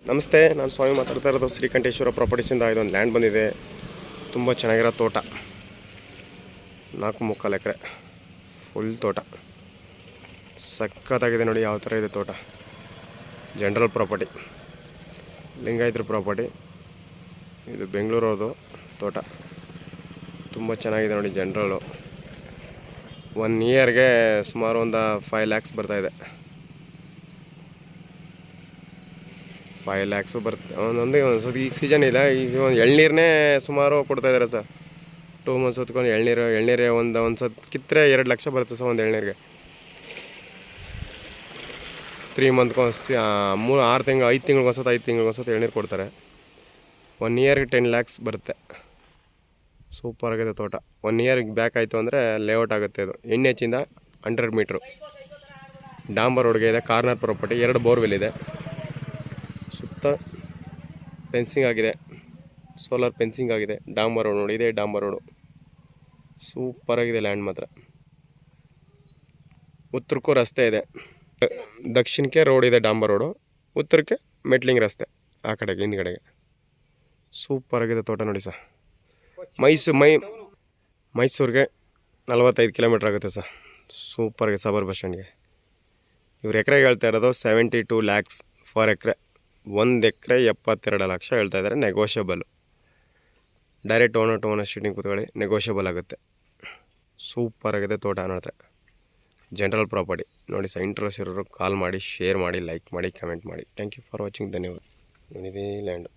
ನಮಸ್ತೆ, ನಾನು ಸ್ವಾಮಿ ಮಾತಾಡ್ತಾ ಇರೋದು ಶ್ರೀಕಂಠೇಶ್ವರ ಪ್ರಾಪರ್ಟೀಸಿಂದ. ಇದೊಂದು ಲ್ಯಾಂಡ್ ಬಂದಿದೆ, ತುಂಬ ಚೆನ್ನಾಗಿರೋ ತೋಟ, 4.75 ಎಕರೆ ಫುಲ್ ತೋಟ. ಸಖತ್ತಾಗಿದೆ ನೋಡಿ, ಯಾವ ಥರ ಇದೆ ತೋಟ. ಜನರಲ್ ಪ್ರಾಪರ್ಟಿ, ಲಿಂಗಾಯತರ ಪ್ರಾಪರ್ಟಿ. ಇದು ಬೆಂಗಳೂರದು ತೋಟ, ತುಂಬ ಚೆನ್ನಾಗಿದೆ ನೋಡಿ. ಜನರಲ್ಲು 1 ಇಯರ್ಗೆ ಸುಮಾರು ಒಂದು 5 lakhs ಬರ್ತಾಯಿದೆ. 5 lakhs ಬರುತ್ತೆ ಒಂದೊಂದು ಈಗ ಸೀಸನ್ ಇಲ್ಲ. ಈಗ ಒಂದು ಎಳ್ನೀರನ್ನೇ ಸುಮಾರು ಕೊಡ್ತಾಯಿದ್ದಾರೆ ಸರ್. 2 months ಹೊತ್ಕೊಂಡು ಎಳ್ನೀರೇ ಒಂದು ಸತ್ ಕಿತ್ತರೆ 2 ಲಕ್ಷ ಬರುತ್ತೆ ಸರ್ ಒಂದು ಎಳ್ನೀರಿಗೆ. 3 months 6 ತಿಂಗಳು 5 ತಿಂಗಳಿಗೊಂದ್ಸತಿ 5 ತಿಂಗಳಿಗೊಂದ್ಸತಿ ಎಳ್ನೀರು ಕೊಡ್ತಾರೆ. 1 ಇಯರ್ಗೆ 10 lakhs ಬರುತ್ತೆ. ಸೂಪರಾಗಿದೆ ತೋಟ. 1 ಇಯರ್ಗೆ ಬ್ಯಾಕ್ ಆಯಿತು ಅಂದರೆ ಲೇಔಟ್ ಆಗುತ್ತೆ. ಇದು NH-ಇಂದ 100 ಮೀಟ್ರು ಡಾಂಬರ್ ರೋಡ್ಗೆ ಇದೆ. ಕಾರ್ನರ್ ಪ್ರಾಪರ್ಟಿ, 2 ಬೋರ್ವೆಲ್ ಇದೆ. ಸುತ್ತ ಫೆನ್ಸಿಂಗ್ ಆಗಿದೆ, ಸೋಲಾರ್ ಫೆನ್ಸಿಂಗ್ ಆಗಿದೆ. ಡಾಂಬರ್ ರೋಡ್ ನೋಡಿ, ಇದೆ ಡಾಂಬರ್ ರೋಡು. ಸೂಪರಾಗಿದೆ ಲ್ಯಾಂಡ್ ಮಾತ್ರ. ಉತ್ತರಕ್ಕೂ ರಸ್ತೆ ಇದೆ, ದಕ್ಷಿಣಕ್ಕೆ ರೋಡ್ ಇದೆ ಡಾಂಬರ್ ರೋಡು, ಉತ್ತರಕ್ಕೆ ಮೆಟ್ಲಿಂಗ್ ರಸ್ತೆ ಆ ಕಡೆಗೆ ಹಿಂದ್ಗಡೆಗೆ. ಸೂಪರಾಗಿದೆ ತೋಟ ನೋಡಿ ಸರ್. ಮೈಸೂರಿಗೆ 45 ಕಿಲೋಮೀಟ್ರ್ ಆಗುತ್ತೆ ಸರ್. ಸೂಪರಾಗಿದೆ ಸಬರ್ ಬಸ್ ಸ್ಟ್ಯಾಂಡ್ಗೆ. ಇವ್ರು ಎಕರೆಗೆ ಹೇಳ್ತಾ ಇರೋದು 72 lakhs ಫಾರ್ ಎಕರೆ. 1 ಎಕರೆ 72 ಲಕ್ಷ ಹೇಳ್ತಾ ಇದ್ದಾರೆ. Negotiable. Direct owner to owner sitting ಕೂತ್ಕೊಳ್ಳಿ, ನೆಗೋಷಿಯಬಲ್ ಆಗುತ್ತೆ. ಸೂಪರಾಗಿದೆ ತೋಟ ನೋಡಿದ್ರೆ. ಜನರಲ್ ಪ್ರಾಪರ್ಟಿ ನೋಡಿ ಸರ್. ಇಂಟ್ರೆಸ್ಟ್ ಇರೋರು ಕಾಲ್ ಮಾಡಿ, ಶೇರ್ ಮಾಡಿ, ಲೈಕ್ ಮಾಡಿ, ಕಮೆಂಟ್ ಮಾಡಿ. Thank you for watching. ಧನ್ಯವಾದ. ಇದೇ ಲ್ಯಾಂಡು.